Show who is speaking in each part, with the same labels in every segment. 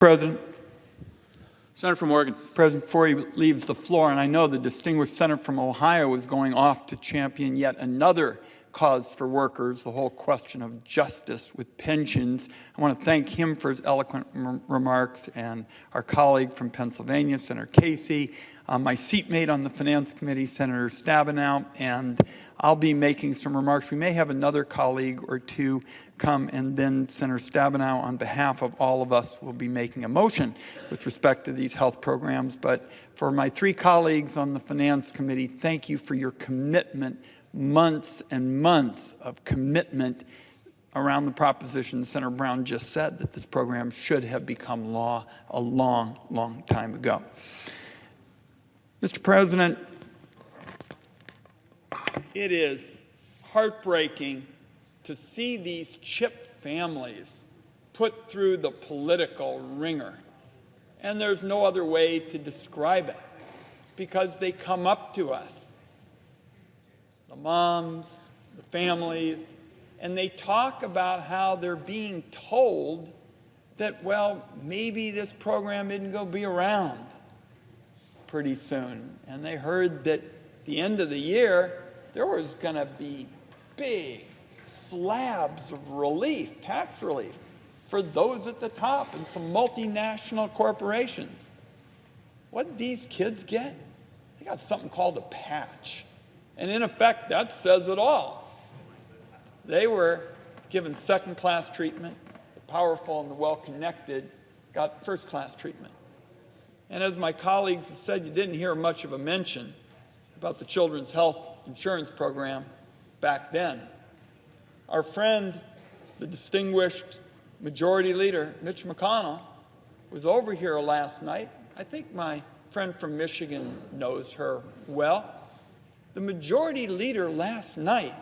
Speaker 1: President.
Speaker 2: Senator from Oregon.
Speaker 1: President, before he leaves the floor, and I know the distinguished senator from Ohio is going off to champion yet another cause for workers, the whole question of justice with pensions. I want to thank him for his eloquent remarks, and our colleague from Pennsylvania, Senator Casey, my seatmate on the Finance Committee, Senator Stabenow, and I'll be making some remarks. We may have another colleague or two come, and then Senator Stabenow, on behalf of all of us, will be making a motion with respect to these health programs. But for my three colleagues on the Finance Committee, thank you for your commitment, months and months of commitment around the proposition Senator Brown just said, that this program should have become law a long, long time ago. Mr. President, it is heartbreaking to see these CHIP families put through the political wringer. And there's no other way to describe it, because they come up to us, the moms, the families, and they talk about how they're being told that, well, maybe this program isn't going to be around pretty soon. And they heard that at the end of the year, there was going to be big slabs of relief, tax relief, for those at the top and some multinational corporations. What did these kids get? They got something called a patch. And in effect, that says it all. They were given second-class treatment. The powerful and the well-connected got first-class treatment. And as my colleagues have said, you didn't hear much of a mention about the Children's Health Insurance Program back then. Our friend, the distinguished Majority Leader Mitch McConnell, was over here last night. I think my friend from Michigan knows her well. The Majority Leader last night,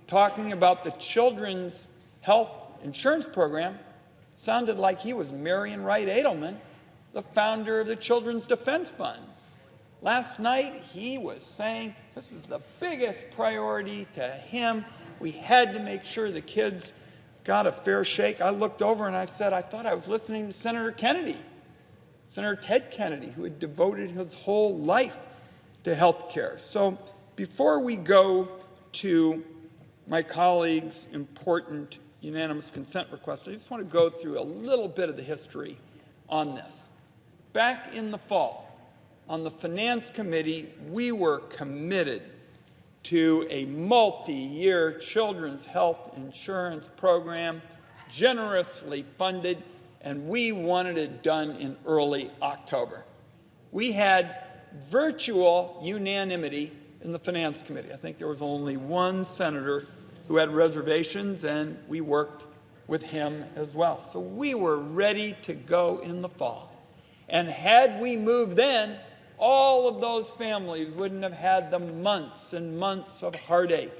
Speaker 1: talking about the Children's Health Insurance Program, sounded like he was Marion Wright Edelman, the founder of the Children's Defense Fund. Last night, he was saying this is the biggest priority to him. We had to make sure the kids got a fair shake. I looked over and I said, I thought I was listening to Senator Kennedy, Senator Ted Kennedy, who had devoted his whole life to health care. So before we go to my colleague's important unanimous consent request, I just want to go through a little bit of the history on this. Back in the fall, on the Finance Committee, we were committed to a multi-year children's health insurance program, generously funded, and we wanted it done in early October. We had virtual unanimity in the Finance Committee. I think there was only one senator who had reservations, and we worked with him as well. So we were ready to go in the fall. And had we moved then, all of those families wouldn't have had the months and months of heartache.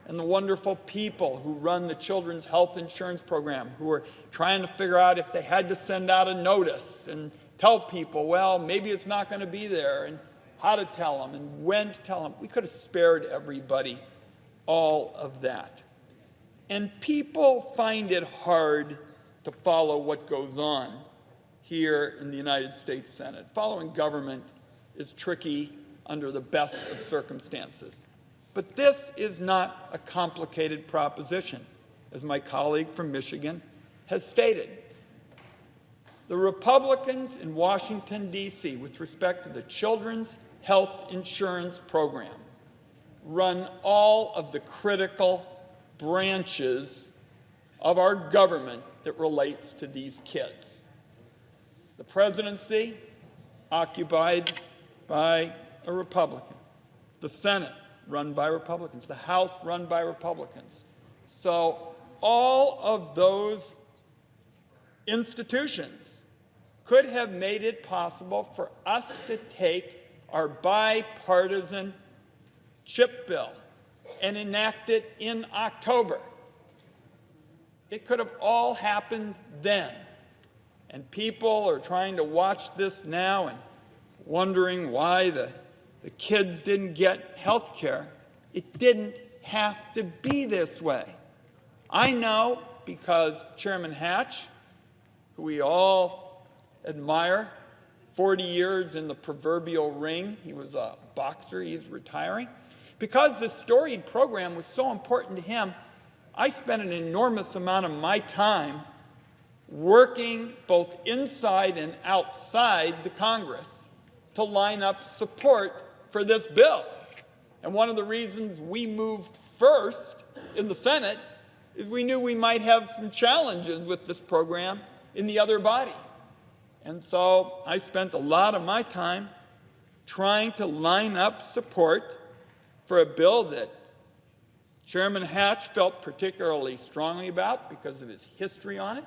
Speaker 1: And the wonderful people who run the Children's Health Insurance Program, who were trying to figure out if they had to send out a notice and tell people, well, maybe it's not going to be there, and how to tell them and when to tell them. We could have spared everybody all of that. And people find it hard to follow what goes on here in the United States Senate. Following government is tricky under the best of circumstances. But this is not a complicated proposition, as my colleague from Michigan has stated. The Republicans in Washington, D.C., with respect to the Children's Health Insurance Program, run all of the critical branches of our government that relates to these kids. The presidency, occupied by a Republican. The Senate, run by Republicans. The House, run by Republicans. So all of those institutions could have made it possible for us to take our bipartisan CHIP bill and enact it in October. It could have all happened then. And people are trying to watch this now and wondering why the kids didn't get health care. It didn't have to be this way. I know because Chairman Hatch, who we all admire. 40 years in the proverbial ring. He was a boxer. He's retiring. Because this storied program was so important to him, I spent an enormous amount of my time working both inside and outside the Congress to line up support for this bill. And one of the reasons we moved first in the Senate is we knew we might have some challenges with this program in the other body. And so I spent a lot of my time trying to line up support for a bill that Chairman Hatch felt particularly strongly about because of his history on it,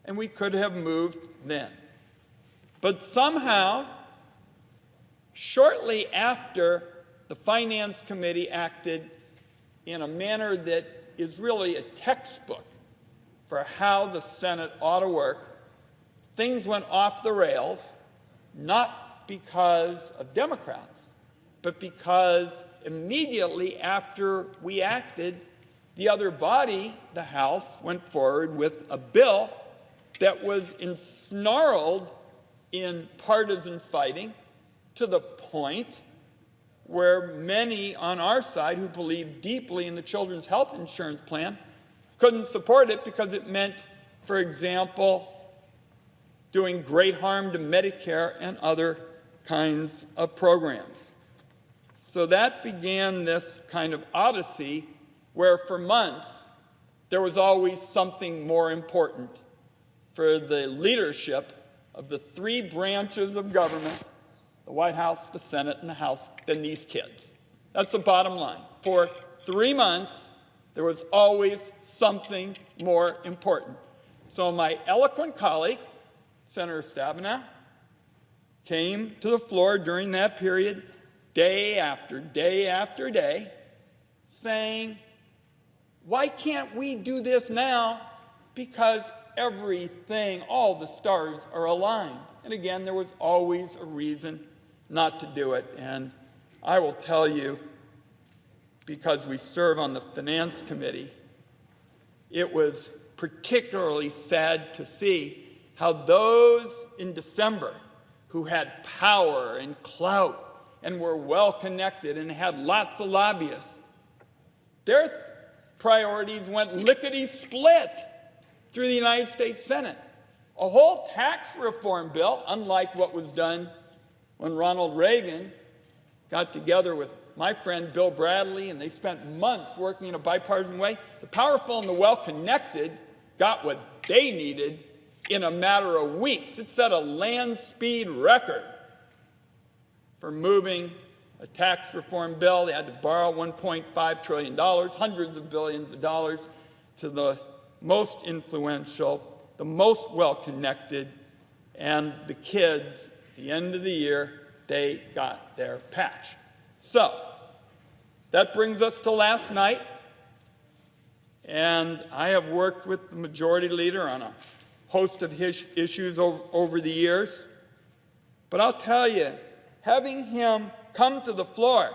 Speaker 1: and we could have moved then. But somehow, shortly after the Finance Committee acted in a manner that is really a textbook for how the Senate ought to work, things went off the rails, not because of Democrats, but because immediately after we acted, the other body, the House, went forward with a bill that was ensnarled in partisan fighting to the point where many on our side who believe deeply in the children's health insurance plan couldn't support it because it meant, for example, doing great harm to Medicare and other kinds of programs. So that began this kind of odyssey where for months there was always something more important for the leadership of the three branches of government, the White House, the Senate, and the House, than these kids. That's the bottom line. For 3 months, there was always something more important. So my eloquent colleague, Senator Stabenow, came to the floor during that period, day after day after day, saying, why can't we do this now? Because everything, all the stars are aligned. And again, there was always a reason not to do it. And I will tell you, because we serve on the Finance Committee, it was particularly sad to see how those in December who had power and clout and were well-connected and had lots of lobbyists, their priorities went lickety-split through the United States Senate. A whole tax reform bill, unlike what was done when Ronald Reagan got together with my friend Bill Bradley, and they spent months working in a bipartisan way. The powerful and the well-connected got what they needed in a matter of weeks. It set a land speed record for moving a tax reform bill. They had to borrow $1.5 trillion, hundreds of billions of dollars, to the most influential, the most well-connected, and the kids, at the end of the year, they got their patch. So that brings us to last night, and I have worked with the majority leader on a host of his issues over the years. But I'll tell you, having him come to the floor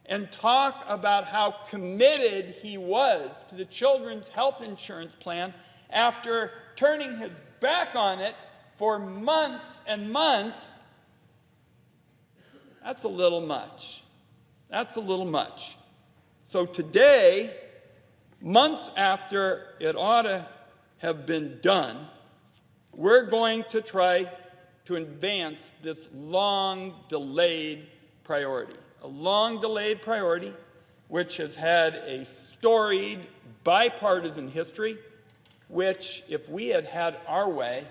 Speaker 1: and talk about how committed he was to the children's health insurance plan after turning his back on it for months and months, that's a little much. That's a little much. So today, months after it ought to have been done, we're going to try to advance this long-delayed priority. A long-delayed priority which has had a storied bipartisan history, which, if we had had our way,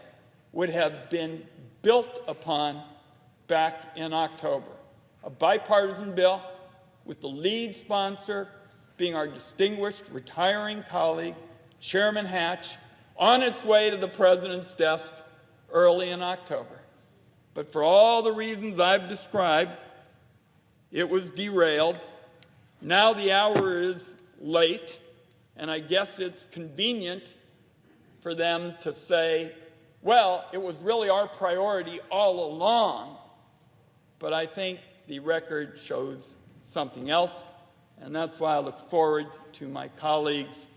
Speaker 1: would have been built upon back in October. A bipartisan bill with the lead sponsor being our distinguished retiring colleague, Chairman Hatch, on its way to the President's desk early in October. But for all the reasons I've described, it was derailed. Now the hour is late, and I guess it's convenient for them to say, well, it was really our priority all along. But I think the record shows something else, and that's why I look forward to my colleagues'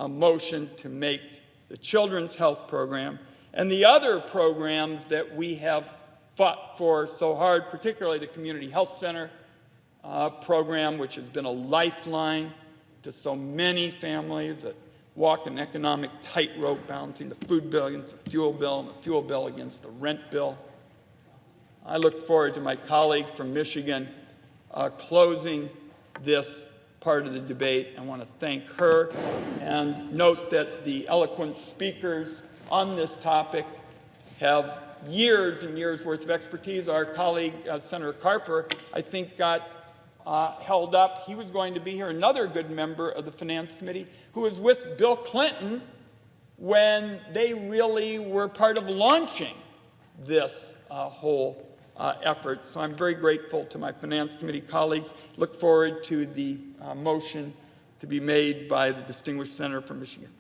Speaker 1: motion to make the Children's Health Program And the other programs that we have fought for so hard, particularly the Community Health Center program, which has been a lifeline to so many families that walk an economic tightrope balancing the food bill against the fuel bill and the fuel bill against the rent bill. I look forward to my colleague from Michigan closing this part of the debate. I want to thank her and note that the eloquent speakers on this topic have years and years worth of expertise. Our colleague, Senator Carper, I think got held up. He was going to be here, another good member of the Finance Committee, who was with Bill Clinton when they really were part of launching this whole effort. So I'm very grateful to my Finance Committee colleagues. Look forward to the motion to be made by the distinguished senator from Michigan.